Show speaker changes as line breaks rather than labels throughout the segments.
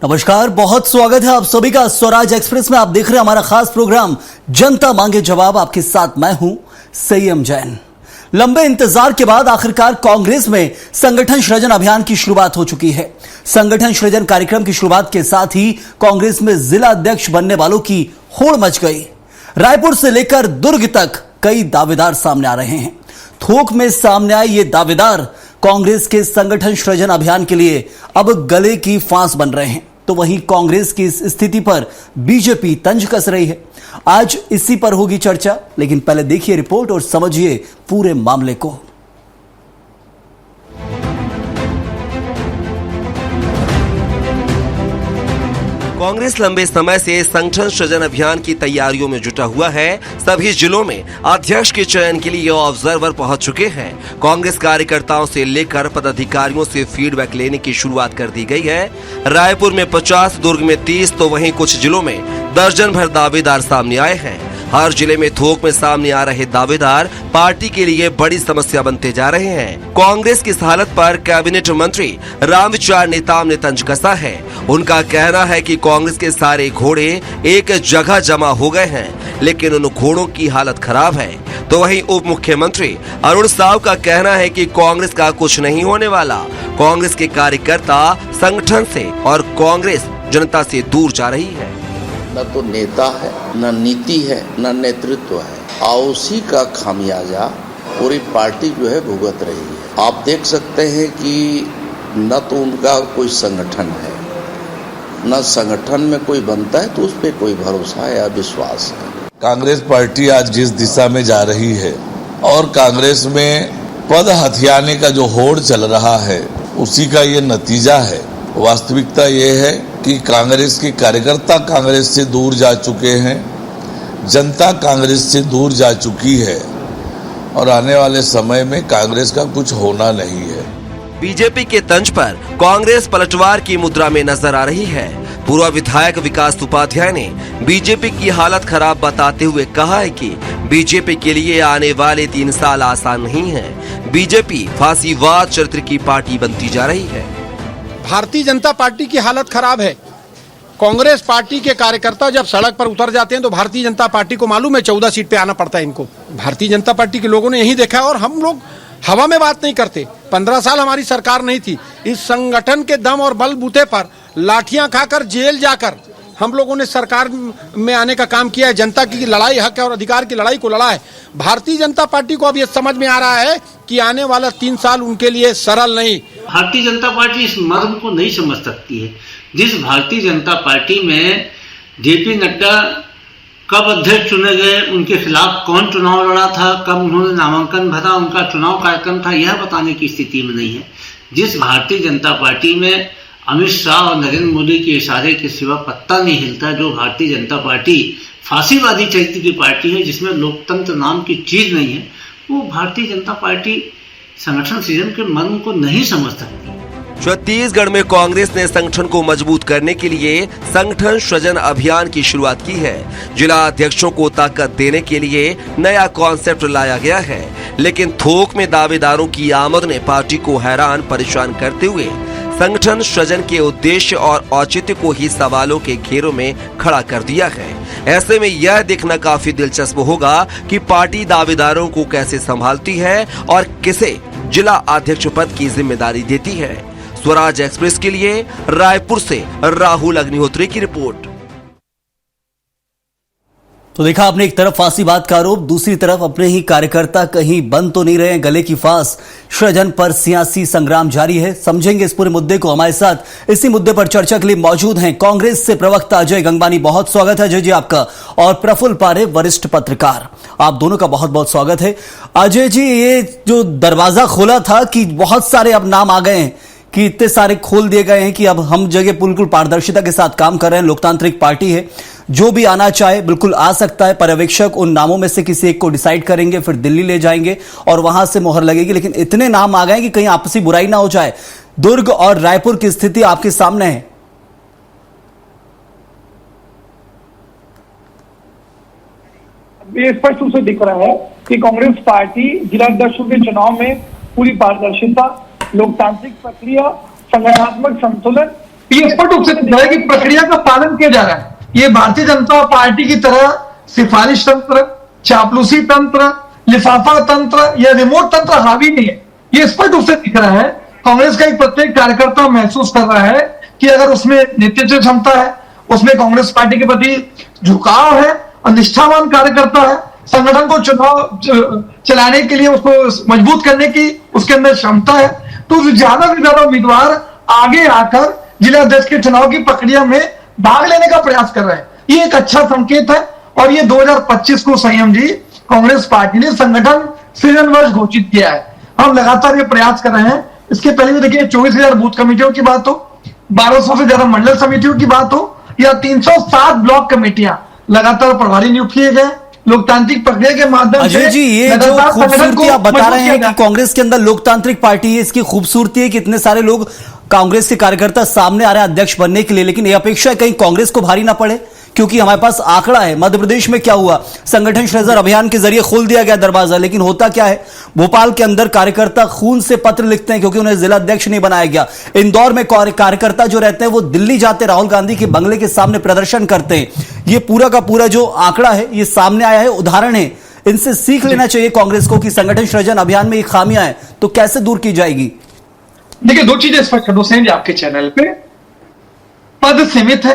नमस्कार, बहुत स्वागत है आप सभी का स्वराज एक्सप्रेस में। आप देख रहे हैं हमारा खास प्रोग्राम जनता मांगे जवाब। आपके साथ मैं हूं संयम जैन। लंबे इंतजार के बाद आखिरकार कांग्रेस में संगठन सृजन अभियान की शुरुआत हो चुकी है। संगठन सृजन कार्यक्रम की शुरुआत के साथ ही कांग्रेस में जिला अध्यक्ष बनने वालों की होड़ मच गई। रायपुर से लेकर दुर्ग तक कई दावेदार सामने आ रहे हैं। थोक में सामने आए ये दावेदार कांग्रेस के संगठन सृजन अभियान के लिए अब गले की फांस बन रहे हैं। तो वहीं कांग्रेस की इस स्थिति पर बीजेपी तंज कस रही है। आज इसी पर होगी चर्चा, लेकिन पहले देखिए रिपोर्ट और समझिए पूरे मामले को।
कांग्रेस लंबे समय से संगठन सृजन अभियान की तैयारियों में जुटा हुआ है। सभी जिलों में अध्यक्ष के चयन के लिए ऑब्जर्वर पहुंच चुके हैं। कांग्रेस कार्यकर्ताओं से लेकर पदाधिकारियों से फीडबैक लेने की शुरुआत कर दी गई है। रायपुर में 50, दुर्ग में 30, तो वहीं कुछ जिलों में दर्जन भर दावेदार सामने आए हैं। हर जिले में थोक में सामने आ रहे दावेदार पार्टी के लिए बड़ी समस्या बनते जा रहे हैं। कांग्रेस की इस हालत पर कैबिनेट मंत्री रामविचार नेताम ने तंज कसा है। उनका कहना है कि कांग्रेस के सारे घोड़े एक जगह जमा हो गए हैं, लेकिन उन घोड़ों की हालत खराब है। तो वहीं उप मुख्यमंत्री अरुण साव का कहना है कि कांग्रेस का कुछ नहीं होने वाला। कांग्रेस के कार्यकर्ता संगठन से और कांग्रेस जनता से दूर जा रही है।
न तो नेता है, न नीति है, न नेतृत्व है। आउसी का खामियाजा पूरी पार्टी जो है भुगत रही है। आप देख सकते हैं कि न तो उनका कोई संगठन है, न संगठन में कोई बनता है तो उस पर कोई भरोसा या विश्वास है।
कांग्रेस पार्टी आज जिस दिशा में जा रही है और कांग्रेस में पद हथियाने का जो होड़ चल रहा है, उसी का ये नतीजा है। वास्तविकता ये है कि कांग्रेस के कार्यकर्ता कांग्रेस से दूर जा चुके हैं, जनता कांग्रेस से दूर जा चुकी है और आने वाले समय में कांग्रेस का कुछ होना नहीं है।
बीजेपी के तंज पर कांग्रेस पलटवार की मुद्रा में नजर आ रही है। पूर्व विधायक विकास उपाध्याय ने बीजेपी की हालत खराब बताते हुए कहा है कि बीजेपी के लिए आने वाले 3 साल आसान नहीं है। बीजेपी फांसीवाद चरित्र की पार्टी बनती जा रही है।
भारतीय जनता पार्टी की हालत खराब है। कांग्रेस पार्टी के कार्यकर्ता जब सड़क पर उतर जाते हैं तो भारतीय जनता पार्टी को मालूम है 14 सीट पे आना पड़ता है इनको। भारतीय जनता पार्टी के लोगों ने यही देखा है और हम लोग हवा में बात नहीं करते। 15 साल हमारी सरकार नहीं थी। इस संगठन के दम और बलबूते पर लाठियां खाकर जेल जाकर हम लोगों ने सरकार में आने का काम किया है। जनता की लड़ाई, हक और अधिकार की लड़ाई को लड़ा है। भारतीय जनता पार्टी को अब ये समझ में आ रहा है कि आने वाला 3 साल उनके लिए सरल नहीं।
भारतीय जनता पार्टी इस मर्म को नहीं समझ सकती है। जिस भारतीय जनता पार्टी में जेपी नड्डा कब अध्यक्ष चुने गए, उनके खिलाफ कौन चुनाव लड़ा था, कब उन्होंने नामांकन भरा, उनका चुनाव कार्यक्रम था, यह बताने की स्थिति में नहीं है। जिस भारतीय जनता पार्टी में अमित शाह और नरेंद्र मोदी के इशारे के सिवा पत्ता नहीं हिलता, जो भारतीय जनता पार्टी फांसीवादी चरित्र की पार्टी है, जिसमें लोकतंत्र नाम की चीज नहीं है, वो भारतीय जनता पार्टी संगठन सृजन के मर्म को नहीं समझ सकती।
छत्तीसगढ़ में कांग्रेस ने संगठन को मजबूत करने के लिए संगठन सृजन अभियान की शुरुआत की है। जिला अध्यक्षों को ताकत देने के लिए नया कॉन्सेप्ट लाया गया है, लेकिन थोक में दावेदारों की आमद ने पार्टी को हैरान परेशान करते हुए संगठन सृजन के उद्देश्य और औचित्य को ही सवालों के घेरों में खड़ा कर दिया है। ऐसे में यह देखना काफी दिलचस्प होगा कि पार्टी दावेदारों को कैसे संभालती है और किसे जिला अध्यक्ष पद की जिम्मेदारी देती है। स्वराज एक्सप्रेस के लिए रायपुर से राहुल अग्निहोत्री की रिपोर्ट।
तो देखा आपने, एक तरफ फांसीवाद का आरोप, दूसरी तरफ अपने ही कार्यकर्ता कहीं बंद तो नहीं रहे, गले की फांस। सृजन पर सियासी संग्राम जारी है। समझेंगे इस पूरे मुद्दे को। हमारे साथ इसी मुद्दे पर चर्चा के लिए मौजूद हैं कांग्रेस से प्रवक्ता अजय गंगवानी। बहुत स्वागत है अजय जी आपका। और प्रफुल्ल पारे, वरिष्ठ पत्रकार, आप दोनों का बहुत बहुत स्वागत है। अजय जी, ये जो दरवाजा खोला था कि बहुत सारे अब नाम आ गए हैं, कि इतने सारे खोल दिए गए हैं कि अब हम जगह बिल्कुल पारदर्शिता के साथ काम कर रहे हैं। लोकतांत्रिक पार्टी है, जो भी आना चाहे बिल्कुल आ सकता है। पर्यवेक्षक उन नामों में से किसी एक को डिसाइड करेंगे, फिर दिल्ली ले जाएंगे और वहां से मोहर लगेगी। लेकिन इतने नाम आ गए कि कहीं आपसी बुराई ना हो जाए। दुर्ग और रायपुर की स्थिति आपके सामने है।
ये स्पष्ट रूप से दिख रहा है कि कांग्रेस पार्टी जिलाध्यक्षों के चुनाव में पूरी पारदर्शिता, लोकतांत्रिक प्रक्रिया, संगठनात्मक संतुलन ये स्पष्ट रूप से दिख रहा है कि प्रक्रिया का पालन किया जा रहा है। ये भारतीय जनता पार्टी की तरह सिफारिश तंत्र, चापलूसी तंत्र, लिफाफा तंत्र या रिमोट तंत्र हावी नहीं है। ये स्पष्ट रूप से दिख रहा है। कांग्रेस का एक प्रत्येक कार्यकर्ता महसूस कर रहा है कि अगर उसमें नेतृत्व क्षमता है, उसमें कांग्रेस पार्टी के प्रति झुकाव है और निष्ठावान कार्यकर्ता है, संगठन को चुनाव चलाने के लिए उसको मजबूत करने की उसके अंदर क्षमता है, तो ज्यादा से ज्यादा उम्मीदवार आगे आकर जिला अध्यक्ष के चुनाव की प्रक्रिया में भाग लेने का प्रयास कर रहे हैं। ये एक अच्छा संकेत है और ये 2025 को संयम जी कांग्रेस पार्टी ने संगठन सृजन वर्ष घोषित किया है। हम लगातार ये प्रयास कर रहे हैं। इसके पहले भी देखिए 24,000 बूथ कमेटियों की बात हो, 1200 से ज्यादा मंडल समितियों की बात हो या 307 ब्लॉक कमेटियां लगातार प्रभारी नियुक्त किए गए। लोकतांत्रिक प्रक्रिया के माध्यम से
अजय जी, ये जो खूबसूरती आप बता रहे हैं कि कांग्रेस के अंदर लोकतांत्रिक पार्टी है, इसकी खूबसूरती है कि इतने सारे लोग कांग्रेस के कार्यकर्ता सामने आ रहे हैं अध्यक्ष बनने के लिए, लेकिन यह अपेक्षा है कहीं कांग्रेस को भारी ना पड़े, क्योंकि हमारे पास आंकड़ा है। मध्य प्रदेश में क्या हुआ, संगठन सृजन अभियान के जरिए खोल दिया गया दरवाजा, लेकिन होता क्या है, भोपाल के अंदर कार्यकर्ता खून से पत्र लिखते हैं क्योंकि उन्हें जिला अध्यक्ष नहीं बनाया गया। इंदौर में कार्यकर्ता जो रहते हैं वो दिल्ली जाते, राहुल गांधी के बंगले के सामने प्रदर्शन करते हैं। ये पूरा का पूरा जो आंकड़ा है ये सामने आया है, उदाहरण है। इनसे सीख लेना चाहिए कांग्रेस को कि संगठन सृजन अभियान में ये खामियां हैं तो कैसे दूर की जाएगी।
देखिए, दो चीजें स्पष्ट कर दो सेन जी, आपके चैनल पे पद सीमित है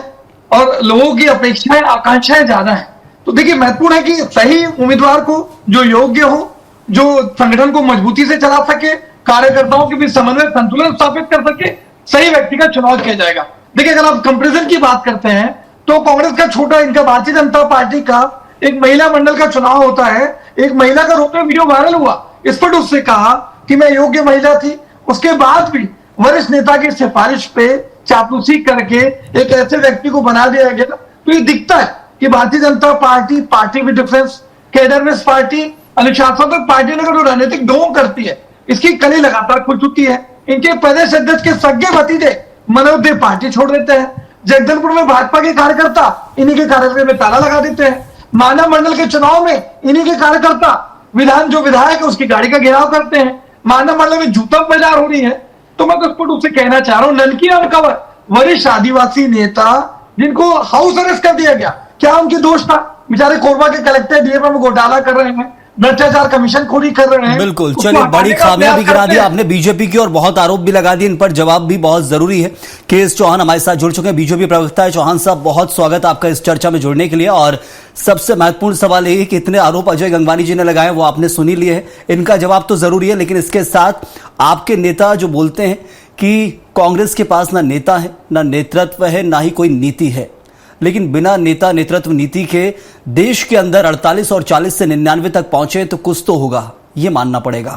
और लोगों की अपेक्षाएं आकांक्षाएं ज्यादा है। तो देखिए, महत्वपूर्ण है कि सही उम्मीदवार को जो योग्य हो, जो संगठन को मजबूती से चला सके, कार्यकर्ताओं के बीच समन्वय संतुलन स्थापित कर सके, सही व्यक्ति का चुनाव किया जाएगा। देखिए, अगर आप कंपैरिजन की बात करते हैं तो कांग्रेस का छोटा, इनका भारतीय जनता पार्टी का एक महिला मंडल का चुनाव होता है, एक महिला का रोड में वीडियो वायरल हुआ, स्पष्ट उससे कहा कि मैं योग्य महिला थी, उसके बाद भी वरिष्ठ नेता की सिफारिश पे चापलूसी करके एक ऐसे व्यक्ति को बना दिया गया। तो ये दिखता है कि Bharatiya Janata Party, party with difference, cadreless party, अनुशासनात्मक पार्टी ने जो राजनीतिक ढोंग करती है, इसकी कली लगातार खुल चुकी है। इनके प्रदेश अध्यक्ष के सगे भतीजे मनोज देव पार्टी छोड़ देते हैं। जगदलपुर में भाजपा के कार्यकर्ता इन्हीं के कार्यालय में ताला लगा देते हैं। मानव मंडल के चुनाव में इन्हीं के कार्यकर्ता विधायक है उसकी गाड़ी का घेराव करते हैं। मानव मंडल में जूता बाजार हो रही है। तो मैं स्पष्ट रूप से कहना चाह रहा हूं, नलकी अनकवर वरिष्ठ आदिवासी नेता जिनको हाउस अरेस्ट कर दिया गया, क्या उनकी दोष था? बेचारे कोरबा के कलेक्टर डीएम में घोटाला कर रहे हैं, भ्रष्टाचार कमीशन खोरी कर रहे हैं।
बिल्कुल, चलिए, बड़ी खामियां भी गिरा दी आपने बीजेपी की और बहुत आरोप भी लगा दिए, इन पर जवाब भी बहुत जरूरी है। के.एस. चौहान हमारे साथ जुड़ चुके हैं, बीजेपी प्रवक्ता है। चौहान साहब, बहुत स्वागत आपका इस चर्चा में जुड़ने के लिए। और सबसे महत्वपूर्ण सवाल यही कि इतने आरोप अजय गंगवानी जी ने लगाए, वो आपने सुनी लिए हैं, इनका जवाब तो जरूरी है, लेकिन इसके साथ आपके नेता जो बोलते हैं कि कांग्रेस के पास ना नेता है, ना नेतृत्व है, ना ही कोई नीति है, लेकिन बिना नेता नेतृत्व नीति के देश के अंदर 48 और 40 से 99 तक पहुंचे तो कुछ तो होगा, ये मानना पड़ेगा।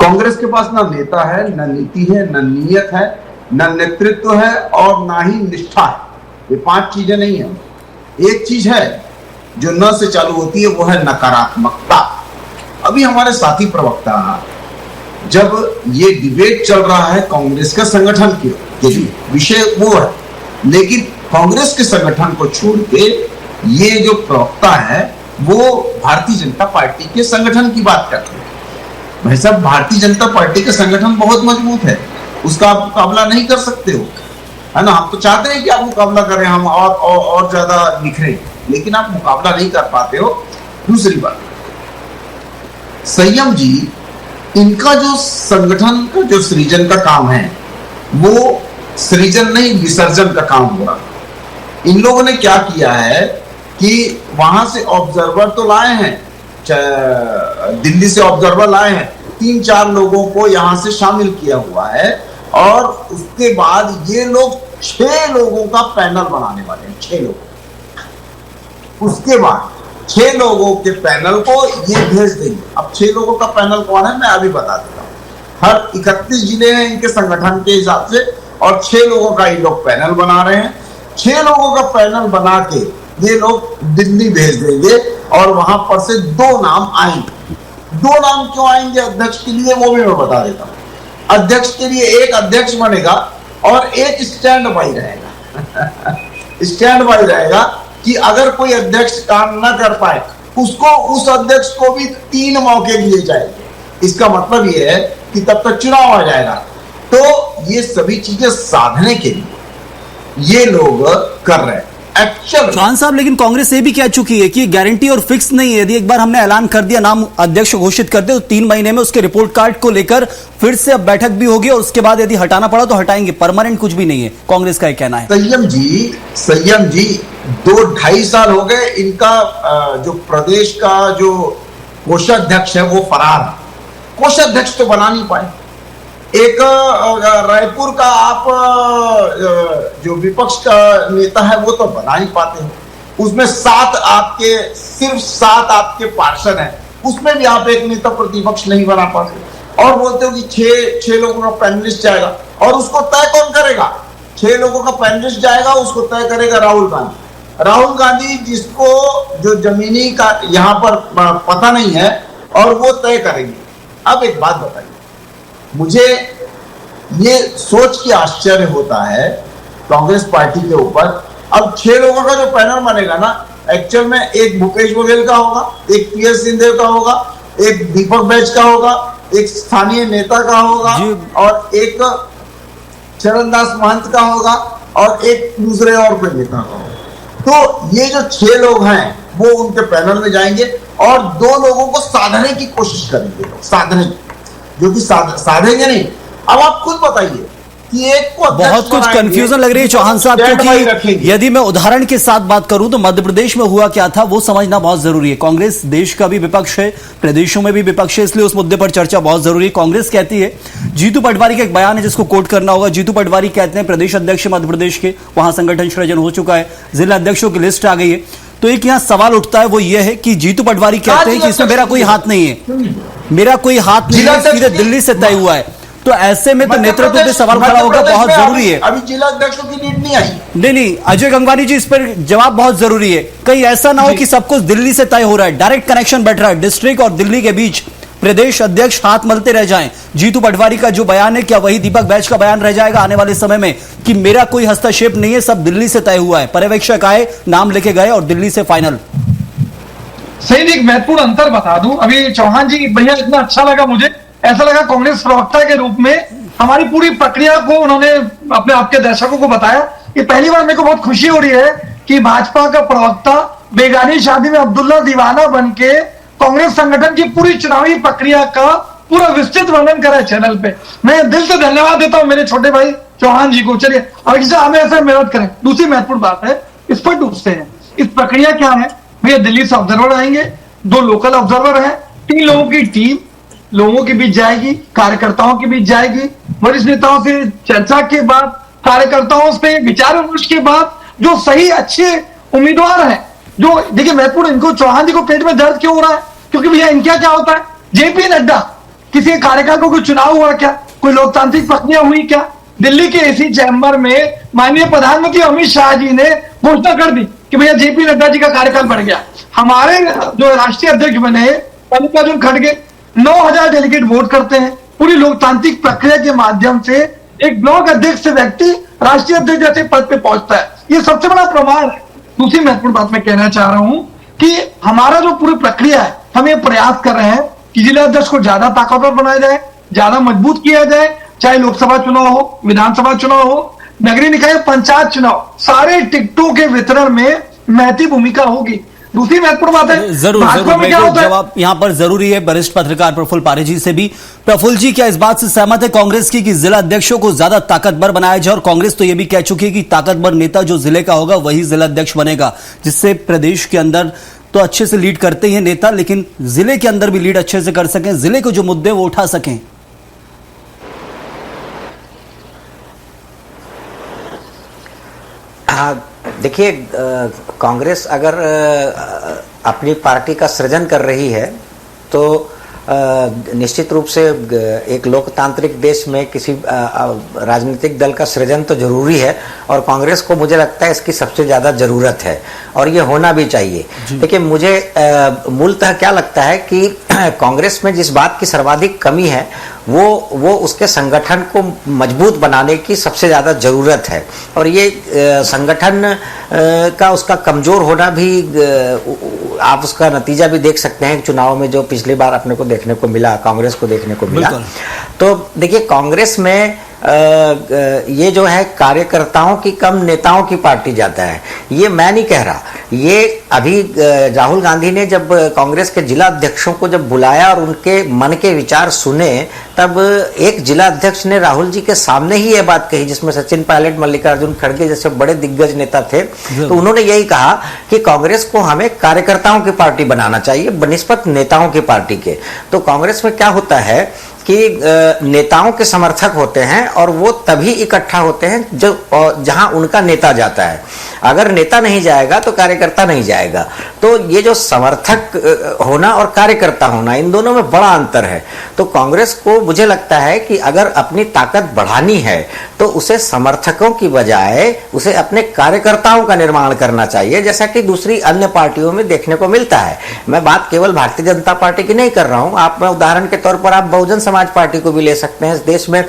कांग्रेस के पास ना नेता है, ना नीति है, ना नीयत है, ना नेतृत्व है और ना ही निष्ठा है। ये 5 चीजें नहीं है। एक चीज है जो न से चालू होती है, वो है नकारात्मकता। अभी हमारे साथी प्रवक्ता, जब ये डिबेट चल रहा है कांग्रेस के संगठन के लिए, विषय वो है, लेकिन कांग्रेस के संगठन को छोड़ के ये जो प्रवक्ता है वो भारतीय जनता पार्टी के संगठन की बात करते हैं। भाई साहब, भारतीय जनता पार्टी का संगठन बहुत मजबूत है, उसका आप मुकाबला नहीं कर सकते हो, है ना। हम तो चाहते हैं कि आप मुकाबला करें, हम और ज्यादा निखरें, लेकिन आप मुकाबला नहीं कर पाते हो। दूसरी बात, संयम जी, इनका जो संगठन का जो सृजन का काम है वो सृजन नहीं विसर्जन का काम हो रहा। इन लोगों ने क्या किया है कि वहां से ऑब्जर्वर तो लाए हैं, दिल्ली से ऑब्जर्वर लाए हैं, 3-4 लोगों को यहां से शामिल किया हुआ है और उसके बाद ये लोग 6 लोगों का पैनल बनाने वाले हैं। 6 लोग, उसके बाद 6 लोगों के पैनल को ये भेज देंगे। अब 6 लोगों का पैनल कौन है मैं अभी बता देता हूँ। हर 31 जिले हैं इनके संगठन के हिसाब से और 6 लोगों का ये लोग पैनल बना रहे हैं। 6 लोगों का पैनल बना के ये लोग दिल्ली भेज देंगे और वहां पर से 2 नाम आएंगे। 2 नाम क्यों आएंगे अध्यक्ष के लिए, वो भी मैं बता देता हूँ। अध्यक्ष के लिए एक अध्यक्ष बनेगा और एक स्टैंड बाई रहेगा। स्टैंड बाई रहेगा कि अगर कोई अध्यक्ष काम न कर पाए उसको, उस अध्यक्ष को भी 3 मौके दिए जाएंगे। इसका मतलब यह है कि तब तक चुनाव आ जाएगा। तो ये सभी चीजें साधने के लिए ये लोग कर रहे हैं एक्चुअल।
चौहान साहब, लेकिन कांग्रेस ये भी कह चुकी है कि गारंटी और फिक्स नहीं है। यदि एक बार हमने ऐलान कर दिया, नाम अध्यक्ष घोषित कर दिया, तो 3 महीने में उसके रिपोर्ट कार्ड को लेकर फिर से अब बैठक भी होगी और उसके बाद यदि हटाना पड़ा तो हटाएंगे। परमानेंट कुछ भी नहीं है, कांग्रेस का ये कहना है।
संयम जी 2-2.5 साल हो गए इनका जो प्रदेश का जो कोषाध्यक्ष है वो फरार है। कोषाध्यक्ष तो बना नहीं पाए। एक रायपुर का आप जो विपक्ष का नेता है वो तो बना ही पाते हैं। उसमें सिर्फ 7 आपके पार्षद हैं, उसमें भी आप एक नेता प्रतिपक्ष नहीं बना पाते और बोलते हो कि 6 लोगों का पैनलिस्ट जाएगा। और उसको तय कौन करेगा? 6 लोगों का पैनलिस्ट जाएगा, उसको तय करेगा राहुल गांधी जिसको जो जमीनी का यहां पर पता नहीं है और वो तय करेंगे। अब एक बात बताइए, मुझे ये सोच के आश्चर्य होता है कांग्रेस पार्टी के ऊपर। अब 6 लोगों का जो पैनल बनेगा ना, एक्चुअल में एक भूपेश बघेल का होगा, एक पीएस सिंहदेव का होगा, एक दीपक बैज का होगा, एक स्थानीय नेता का होगा और एक चरणदास महंत का होगा और एक दूसरे और कोई नेता का होगा। तो ये जो 6 लोग हैं वो उनके पैनल में जाएंगे और 2 लोगों को साधने की कोशिश करेंगे, जो कि साधेंगे नहीं। अब आप खुद बताइए कि एक को
बहुत कुछ कंफ्यूजन लग रही है चौहान साहब, क्योंकि यदि मैं उदाहरण के साथ बात करूं तो मध्य प्रदेश में हुआ क्या था वो समझना बहुत जरूरी है। कांग्रेस देश का भी विपक्ष है, प्रदेशों में भी विपक्ष है, इसलिए उस मुद्दे पर चर्चा बहुत जरूरी है। कांग्रेस कहती है, जीतू पटवारी का एक बयान है जिसको कोट करना होगा। जीतू पटवारी कहते हैं, प्रदेश अध्यक्ष मध्य प्रदेश के, वहां संगठन सृजन हो चुका है, जिला अध्यक्षों की लिस्ट आ गई है। तो एक यहां सवाल उठता है, वो ये है कि जीतू पटवारी कहते हैं कि इसमें मेरा कोई हाथ नहीं है, मेरा कोई हाथ नहीं है, सीधे दिल्ली से तय हुआ है। तो ऐसे में तो नेतृत्व पे सवाल खड़ा होगा, बहुत जरूरी है।
अभी जिला अध्यक्षों की नीड नहीं आई।
नहीं, अजय गंगवानी जी, इस पर जवाब बहुत जरूरी है। कहीं ऐसा ना हो कि सब कुछ दिल्ली से तय हो रहा है, डायरेक्ट कनेक्शन बैठ रहा है डिस्ट्रिक्ट और दिल्ली के बीच, प्रदेश अध्यक्ष हाथ मलते रह जाएं। जीतू पटवारी का जो बयान है, क्या वही दीपक बैज का बयान रह जाएगा आने वाले समय में कि मेरा कोई हस्तक्षेप नहीं है, सब दिल्ली से तय हुआ है, पर्यवेक्षक आए, नाम लेके गए और दिल्ली से फाइनल।
सही, एक महत्वपूर्ण अंतर बता दूं। अभी चौहान जी भैया इतना अच्छा लगा, मुझे ऐसा लगा कांग्रेस प्रवक्ता के रूप में हमारी पूरी प्रक्रिया को उन्होंने अपने आपके दर्शकों को बताया। ये पहली बार मेरे को बहुत खुशी हो रही है कि भाजपा का प्रवक्ता बेगानी शादी में अब्दुल्ला दीवाना बन के कांग्रेस संगठन की पूरी चुनावी प्रक्रिया का पूरा विस्तृत वर्णन करा है चैनल पे। मैं दिल से धन्यवाद देता हूं मेरे छोटे भाई चौहान जी को। चलिए अब इसे हमें ऐसा मेहनत करें। दूसरी महत्वपूर्ण बात है, स्पष्ट रूप से है इस प्रक्रिया क्या है भैया, दिल्ली से ऑब्जर्वर आएंगे, 2 लोकल ऑब्जर्वर हैं, 3 लोगों की टीम लोगों के बीच जाएगी, कार्यकर्ताओं के बीच जाएगी, वरिष्ठ नेताओं से चर्चा के बाद, कार्यकर्ताओं से विचार विमर्श के बाद जो सही अच्छे उम्मीदवार हैं, जो देखिए महत्वपूर्ण, इनको चौहान जी को पेट में दर्द क्यों हो रहा है? क्योंकि भैया इनका क्या होता है, जेपी नड्डा किसी कार्यकाल को कोई चुनाव हुआ क्या, कोई लोकतांत्रिक प्रक्रिया हुई क्या? दिल्ली के एसी चैम्बर में माननीय प्रधानमंत्री अमित शाह जी ने घोषणा कर दी कि भैया जेपी नड्डा जी का कार्यकाल बढ़ गया। हमारे जो राष्ट्रीय अध्यक्ष बने मल्लिकार्जुन खड़गे 9000 डेलीगेट वोट करते हैं। पूरी लोकतांत्रिक प्रक्रिया के माध्यम से एक ब्लॉक अध्यक्ष से व्यक्ति राष्ट्रीय अध्यक्ष जैसे पद पे पहुंचता है, ये सबसे बड़ा प्रमाण है। दूसरी महत्वपूर्ण बात मैं कहना चाह रहा हूं कि हमारा जो पूरी प्रक्रिया है, हम ये प्रयास कर रहे हैं कि जिला अध्यक्ष को ज्यादा ताकतवर बनाया जाए, ज्यादा मजबूत किया जाए, चाहे लोकसभा चुनाव हो, विधानसभा चुनाव हो, नगरीय निकाय, पंचायत चुनाव, सारे टिकटों के वितरण में महत्वपूर्ण भूमिका होगी। दूसरी महत्वपूर्ण बात है,
जरूर जवाब यहां पर जरूरी है वरिष्ठ पत्रकार प्रफुल्ल पारे जी से भी। प्रफुल्ल जी, क्या इस बात से सहमत है कांग्रेस की कि जिला अध्यक्षों को ज्यादा ताकतवर बनाया जाए? और कांग्रेस तो यह भी कह चुकी है कि ताकतवर नेता जो जिले का होगा वही जिला अध्यक्ष बनेगा, जिससे प्रदेश के अंदर तो अच्छे से लीड करते ही हैं नेता, लेकिन जिले के अंदर भी लीड अच्छे से कर सकें, जिले को जो मुद्दे वो उठा सकें।
देखिए, कांग्रेस अगर अपनी पार्टी का सृजन कर रही है तो निश्चित रूप से एक लोकतांत्रिक देश में किसी राजनीतिक दल का सृजन तो जरूरी है और कांग्रेस को मुझे लगता है इसकी सबसे ज्यादा जरूरत है और ये होना भी चाहिए। लेकिन मुझे मूलतः क्या लगता है कि कांग्रेस में जिस बात की सर्वाधिक कमी है वो उसके संगठन को मजबूत बनाने की सबसे ज्यादा जरूरत है और ये संगठन का उसका कमजोर होना भी आप उसका नतीजा भी देख सकते हैं चुनाव में जो पिछली बार अपने को देखने को मिला, कांग्रेस को देखने को मिला। तो देखिए, कांग्रेस में ये जो है कार्यकर्ताओं की कम नेताओं की पार्टी जाता है, ये मैं नहीं कह रहा। ये अभी राहुल गांधी ने जब कांग्रेस के जिला अध्यक्षों को जब बुलाया और उनके मन के विचार सुने, तब एक जिला अध्यक्ष ने राहुल जी के सामने ही ये बात कही, जिसमें सचिन पायलट, मल्लिकार्जुन खड़गे जैसे बड़े दिग्गज नेता थे, तो उन्होंने यही कहा कि कांग्रेस को हमें कार्यकर्ताओं की पार्टी बनाना चाहिए बनिस्बत नेताओं की पार्टी के। तो कांग्रेस में क्या होता है कि नेताओं के समर्थक होते हैं और वो तभी इकट्ठा होते हैं जहां उनका नेता जाता है। अगर नेता नहीं जाएगा तो कार्यकर्ता नहीं जाएगा। तो ये जो समर्थक होना और कार्यकर्ता होना, इन दोनों में बड़ा अंतर है। तो कांग्रेस को मुझे लगता है कि अगर अपनी ताकत बढ़ानी है तो उसे समर्थकों की बजाय उसे अपने कार्यकर्ताओं का निर्माण करना चाहिए, जैसा कि दूसरी अन्य पार्टियों में देखने को मिलता है। मैं बात केवल भारतीय जनता पार्टी की नहीं कर रहा हूं। आप उदाहरण के तौर पर आप बहुजन समाज पार्टी को भी ले सकते हैं। इस देश में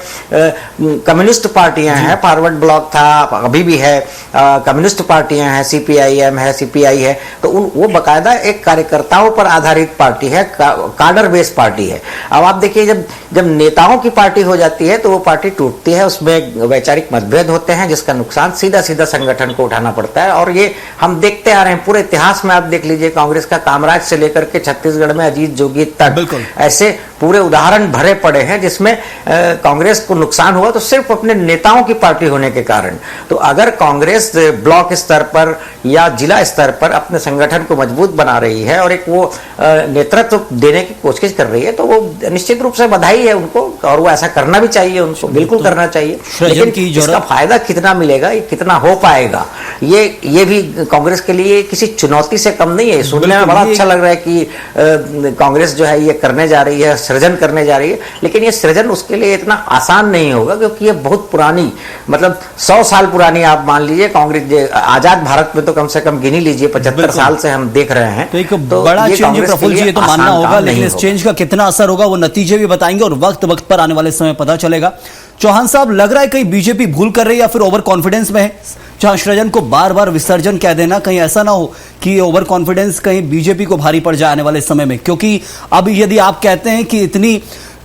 कम्युनिस्ट पार्टियां हैं, फॉरवर्ड ब्लॉक था, अभी भी है, कम्युनिस्ट पार्टियां हैं, सीपीआईएम है, सीपीआई है। तो वो बकायदा एक कार्यकर्ताओं पर आधारित पार्टी है, काडर बेस्ड पार्टी है। अब आप देखिए, जब नेताओं की पार्टी हो जाती है तो वो पार्टी टूटती है, उसमें वैचारिक मतभेद होते हैं, जिसका नुकसान सीधा सीधा संगठन को उठाना पड़ता है। और ये हम देखते आ रहे हैं पूरे इतिहास में। आप देख लीजिए, कांग्रेस का कामराज से लेकर के छत्तीसगढ़ में अजीत जोगी तक, ऐसे पूरे उदाहरण भरे पड़े हैं जिसमें कांग्रेस को नुकसान हुआ तो सिर्फ अपने नेताओं की पार्टी होने के कारण। तो अगर कांग्रेस ब्लॉक स्तर पर या जिला स्तर पर अपने संगठन को मजबूत बना रही है और एक वो नेतृत्व देने की कोशिश कर रही है, तो वो निश्चित रूप से बधाई है उनको, और वो ऐसा करना भी चाहिए, उनको बिल्कुल करना चाहिए। लेकिन इसका फायदा कितना मिलेगा, कितना हो पाएगा, ये भी कांग्रेस के लिए किसी चुनौती से कम नहीं है। सुनने में बड़ा अच्छा लग रहा है कि कांग्रेस जो है ये करने जा रही है, सृजन करने जा रही है, लेकिन ये सृजन उसके लिए इतना आसान नहीं होगा, क्योंकि ये बहुत पुरानी, मतलब 100 साल पुरानी, आप मान लीजिए कांग्रेस आजाद भारत में तो कम से कम गिनी लीजिए 75 साल से हम देख रहे हैं।
तो एक बड़ा चेंज प्रफुल्ल जी, ये तो मानना होगा, लेकिन इस चेंज का कितना असर होगा वो नतीजे भी बताएंगे और वक्त पर आने वाले समय पता चलेगा। चौहान साहब, लग रहा है कहीं बीजेपी भूल कर रही है या फिर ओवर कॉन्फिडेंस में है, जहां सृजन को बार बार विसर्जन कह देना, कहीं ऐसा ना हो कि ओवर कॉन्फिडेंस कहीं बीजेपी को भारी पड़ जाए आने वाले समय में? क्योंकि अब यदि आप कहते हैं कि इतनी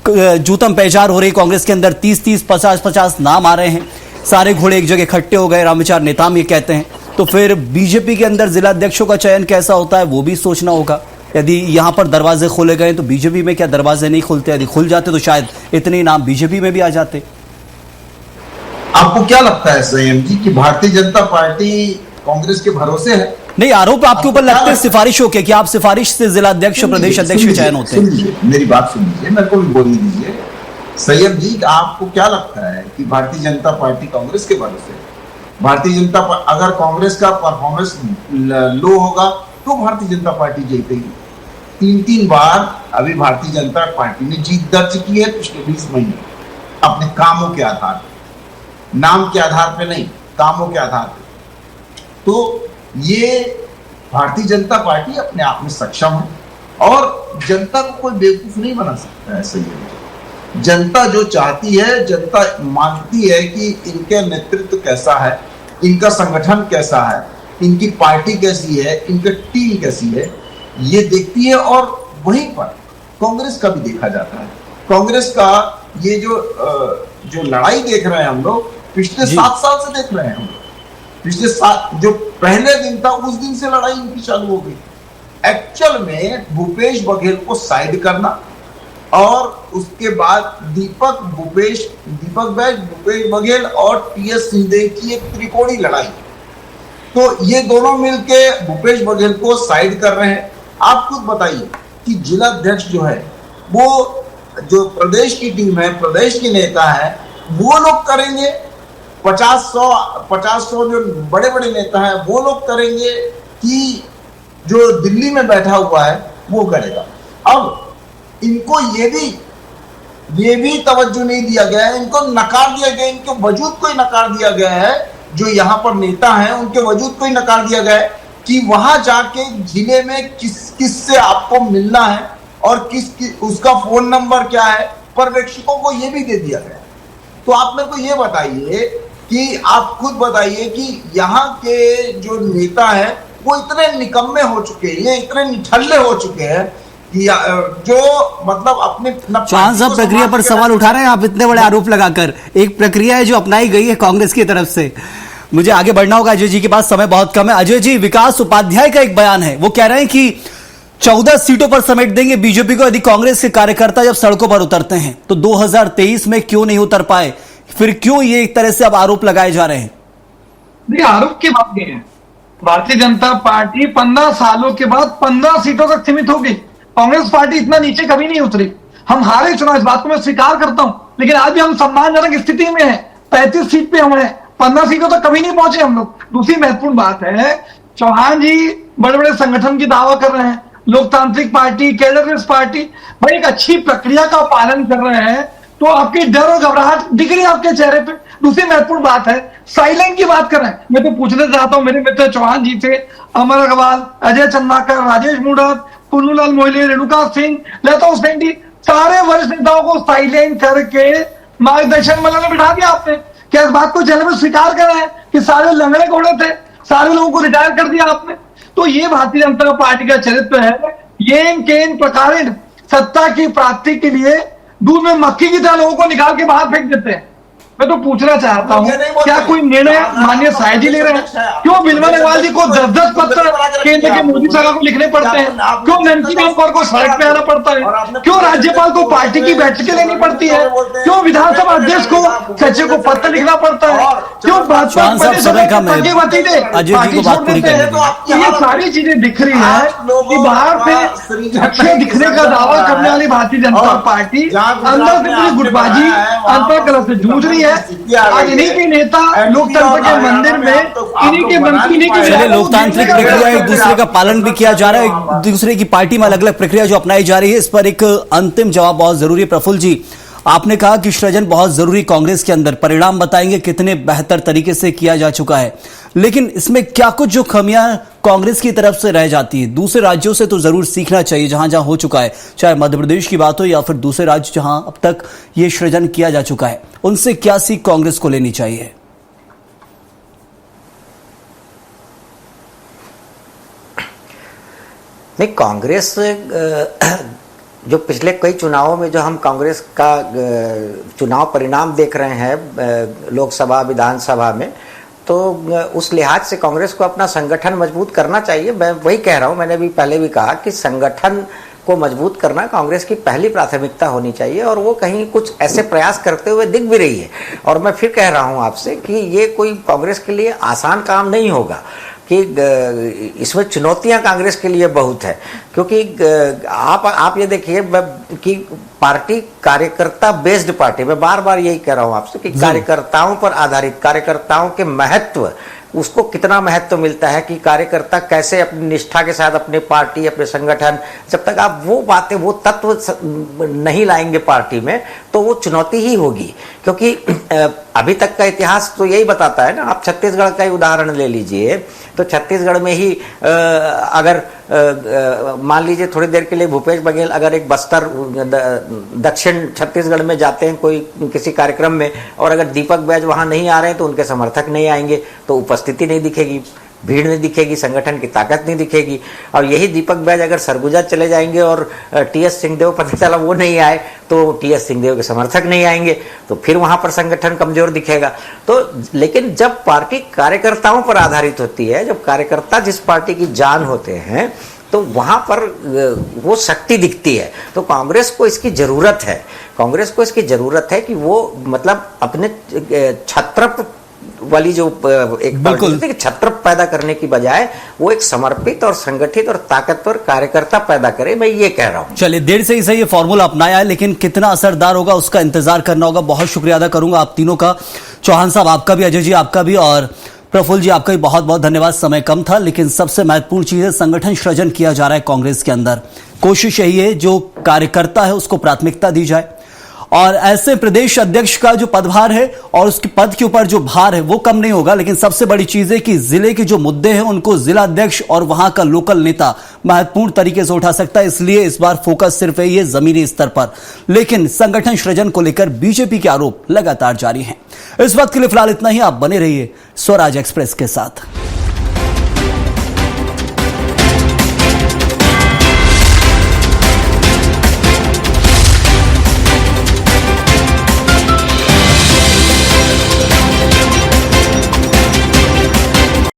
जूतम पहचार हो रही कांग्रेस के अंदर, 30-30, 50-50 नाम आ रहे हैं, सारे घोड़े एक जगह इकट्ठे हो गए, रामविचार नेताम ये कहते हैं, तो फिर बीजेपी के अंदर जिला अध्यक्षों का चयन कैसा होता है वो भी सोचना होगा। यदि यहां पर दरवाजे खोले गए तो बीजेपी में क्या दरवाजे नहीं खुलते? यदि खुल जाते तो शायद इतने नाम बीजेपी में भी आ जाते।
आपको क्या लगता है संयम जी कि भारतीय जनता पार्टी कांग्रेस के भरोसे है?
नहीं, आरोप आपके ऊपर लगते हैं सिफारिशों के कि आप सिफारिश से जिला अध्यक्ष, प्रदेश अध्यक्ष के चयन होते हैं।
मेरी बात सुन लीजिए, मेरे को भी बोलने दीजिए। संयम जी, आपको क्या लगता है कि भारतीय जनता पार्टी कांग्रेस के भरोसे है? भारतीय जनता अगर कांग्रेस का परफॉर्मेंस लो होगा तो भारतीय जनता पार्टी जीतेगी। 3 बार अभी भारतीय जनता पार्टी ने जीत दर्ज की है पिछले 20 महीने, अपने कामों के आधार पर, नाम के आधार पे नहीं, कामों के आधार पे। तो ये भारतीय जनता पार्टी अपने आप में सक्षम है और जनता को कोई बेवकूफ नहीं बना सकता है। सही है, जनता जो चाहती है, जनता मानती है कि इनके नेतृत्व कैसा है, इनका संगठन कैसा है, इनकी पार्टी कैसी है, इनकी टीम कैसी है, ये देखती है। और वहीं पर कांग्रेस का भी देखा जाता है। कांग्रेस का ये जो लड़ाई देख रहे हैं हम लोग, पिछले 7 साल से देख रहे हैं हम लोग। पिछले जो पहले दिन था उस दिन से लड़ाई इनकी चालू हो गई। एक्चुअल में भूपेश बघेल को साइड करना और उसके बाद भूपेश बघेल और टीएस सिंहदेव की एक त्रिकोणी लड़ाई। तो ये दोनों मिलके भूपेश बघेल को साइड कर रहे हैं। आप खुद बताइए कि जिला अध्यक्ष जो है, वो जो प्रदेश की टीम है, प्रदेश के नेता है, वो लोग करेंगे। 50-100 जो बड़े बड़े नेता हैं वो लोग करेंगे कि जो दिल्ली में बैठा हुआ है वो करेगा। अब इनको ये भी तवज्जो नहीं दिया गया है, इनको नकार दिया गया, इनके वजूद को ही नकार दिया गया है। जो यहाँ पर नेता हैं उनके वजूद को ही नकार दिया गया है कि वहां जाके जिले में किस से आपको मिलना है और उसका फोन नंबर क्या है, पर्यवेक्षकों को ये भी दे दिया गया। तो आप मेरे को ये बताइए कि आप खुद बताइए कि यहाँ के जो नेता हैं वो इतने निकम्मे हो चुके हैं, इतने निठल्ले हो चुके हैं कि जो मतलब अपने
चौहान साहब प्रक्रिया पर सवाल उठा रहे हैं आप इतने बड़े आरोप लगाकर। एक प्रक्रिया है जो अपनाई गई है कांग्रेस की तरफ से। मुझे आगे बढ़ना होगा अजय जी के पास, समय बहुत कम है। अजय जी, विकास उपाध्याय का एक बयान है, वो कह रहे हैं कि 14 सीटों पर समेट देंगे बीजेपी को यदि कांग्रेस के कार्यकर्ता जब सड़कों पर उतरते हैं। तो 2023 में क्यों नहीं उतर पाए, फिर क्यों ये एक तरह से अब आरोप लगाए जा रहे हैं?
देखिए, आरोप की बात नहीं है। भारतीय जनता पार्टी 15 सालों के बाद 15 सीटों तक सीमित होगी। कांग्रेस पार्टी इतना नीचे कभी नहीं उतरी। हम हारे चुनाव, इस बात को मैं स्वीकार करता हूं, लेकिन आज भी हम सम्मानजनक स्थिति में हैं। 35 सीट पे हम हैं, 15 सीटों तक कभी नहीं पहुंचे हम लोग। दूसरी महत्वपूर्ण बात है, चौहान जी बड़े बड़े संगठन की दावा कर रहे हैं, लोकतांत्रिक पार्टी, कैडरलेस पार्टी, भाई एक अच्छी प्रक्रिया का पालन कर रहे हैं, तो आपकी डर और घबराहट दिख रही है आपके चेहरे पे। दूसरी महत्वपूर्ण बात है, साइलेंट की बात कर रहे हैं। मैं तो पूछना चाहता हूं मेरे मित्र चौहान जी से, अमर अग्रवाल, अजय चंद्राकर, राजेश मूढ़त, पुन्नूलाल मोहिले, रेणुका सिंह, लता हुसैन, सारे वरिष्ठ नेताओं को साइलेंट करके मार्गदर्शन में बिठा दिया आपने। क्या इस बात को चैनल में स्वीकार कर रहे हैं कि सारे लंगड़े घोड़े थे, सारे लोगों को रिटायर कर दिया आपने? तो ये भारतीय जनता पार्टी का चरित्र है। येन केन प्रकारेण सत्ता की प्राप्ति के लिए दूध में मक्खी की तरह लोगों को निकाल के बाहर फेंक देते हैं। मैं तो पूछना चाहता हूं, क्या कोई निर्णय माननीय शाह जी ले रहे हैं? क्यों बिमल अग्रवाल जी को 10-10 पत्र केंद्र के मोदी सरकार को लिखने पड़ते हैं? क्यों नंदकिशोर राम कौर को सड़क पे आना पड़ता है? क्यों राज्यपाल को पार्टी की बैठकें लेनी पड़ती है? क्यों विधानसभा अध्यक्ष को सचिव को पत्र लिखना पड़ता है? क्यों ये सारी चीजें दिख रही है कि बाहर से अच्छे दिखने का दावा करने वाली भारतीय जनता पार्टी अंदर से पूरी गुटबाजी, अंतर्कलह से जूझ रही है। आज इन्हीं के नेता लोकतंत्र के मंदिर में, इन्हीं के मंत्री,
चलिए, लोकतांत्रिक प्रक्रिया एक दूसरे का पालन भी किया जा रहा है, एक दूसरे की पार्टी में अलग अलग प्रक्रिया जो अपनाई जा रही है, इस पर एक अंतिम जवाब बहुत जरूरी है। प्रफुल्ल जी, आपने कहा कि सृजन बहुत जरूरी कांग्रेस के अंदर, परिणाम बताएंगे कितने बेहतर तरीके से किया जा चुका है, लेकिन इसमें क्या कुछ जो खामियां कांग्रेस की तरफ से रह जाती है? दूसरे राज्यों से तो जरूर सीखना चाहिए जहां जहां हो चुका है, चाहे मध्य प्रदेश की बात हो या फिर दूसरे राज्य जहां अब तक ये सृजन किया जा चुका है, उनसे क्या सीख कांग्रेस को लेनी चाहिए?
नहीं, कांग्रेस जो पिछले कई चुनावों में जो हम कांग्रेस का चुनाव परिणाम देख रहे हैं लोकसभा, विधानसभा में, तो उस लिहाज से कांग्रेस को अपना संगठन मजबूत करना चाहिए। मैं वही कह रहा हूं, मैंने भी पहले भी कहा कि संगठन को मजबूत करना कांग्रेस की पहली प्राथमिकता होनी चाहिए, और वो कहीं कुछ ऐसे प्रयास करते हुए दिख भी रही है। और मैं फिर कह रहा हूं आपसे कि ये कोई कांग्रेस के लिए आसान काम नहीं होगा, कि इसमें चुनौतियां कांग्रेस के लिए बहुत है, क्योंकि आप ये देखिए कि पार्टी कार्यकर्ता बेस्ड पार्टी, मैं बार बार यही कह रहा हूं आपसे कि कार्यकर्ताओं पर आधारित, कार्यकर्ताओं के महत्व, उसको कितना महत्व मिलता है कि कार्यकर्ता कैसे अपनी निष्ठा के साथ अपने पार्टी, अपने संगठन, जब तक आप वो बातें, वो तत्व नहीं लाएंगे पार्टी में, तो वो चुनौती ही होगी। क्योंकि अभी तक का इतिहास तो यही बताता है ना। आप छत्तीसगढ़ का ही उदाहरण ले लीजिए, तो छत्तीसगढ़ में ही अगर मान लीजिए थोड़ी देर के लिए भूपेश बघेल अगर एक बस्तर दक्षिण छत्तीसगढ़ में जाते हैं कोई किसी कार्यक्रम में, और अगर दीपक बैज वहां नहीं आ रहे हैं तो उनके समर्थक नहीं आएंगे, तो उपस्थिति नहीं दिखेगी, भीड़ नहीं दिखेगी, संगठन की ताकत नहीं दिखेगी। और यही दीपक बैज अगर सरगुजा चले जाएंगे और टीएस सिंहदेव पता चला वो नहीं आए, तो टीएस सिंहदेव के समर्थक नहीं आएंगे, तो फिर वहां पर संगठन कमजोर दिखेगा। तो लेकिन जब पार्टी कार्यकर्ताओं पर आधारित होती है, जब कार्यकर्ता जिस पार्टी की जान होते हैं, तो वहां पर वो शक्ति दिखती है। तो कांग्रेस को इसकी जरूरत है, कांग्रेस को इसकी जरूरत है कि वो मतलब अपने छत्रप वाली जो एक छत्र पैदा करने की बजाय वो एक समर्पित और संगठित और ताकतवर कार्यकर्ता पैदा करे, मैं ये कह रहा हूं।
चलिए, देर से ही सही ये फॉर्मूला अपनाया है, लेकिन कितना असरदार होगा उसका इंतजार करना होगा। बहुत शुक्रिया अदा करूंगा आप तीनों का, चौहान साहब आपका भी, अजय जी आपका भी, और प्रफुल्ल जी आपका भी बहुत बहुत धन्यवाद। समय कम था, लेकिन सबसे महत्वपूर्ण चीज है संगठन सृजन किया जा रहा है कांग्रेस के अंदर। कोशिश यही है जो कार्यकर्ता है उसको प्राथमिकता दी जाए, और ऐसे प्रदेश अध्यक्ष का जो पदभार है और उसके पद के ऊपर जो भार है वो कम नहीं होगा। लेकिन सबसे बड़ी चीज है कि जिले के जो मुद्दे हैं उनको जिला अध्यक्ष और वहां का लोकल नेता महत्वपूर्ण तरीके से उठा सकता है। इसलिए इस बार फोकस सिर्फ है ये जमीनी स्तर पर, लेकिन संगठन सृजन को लेकर बीजेपी के आरोप लगातार जारी हैं। इस वक्त के लिए फिलहाल इतना ही। आप बने रहिए स्वराज एक्सप्रेस के साथ।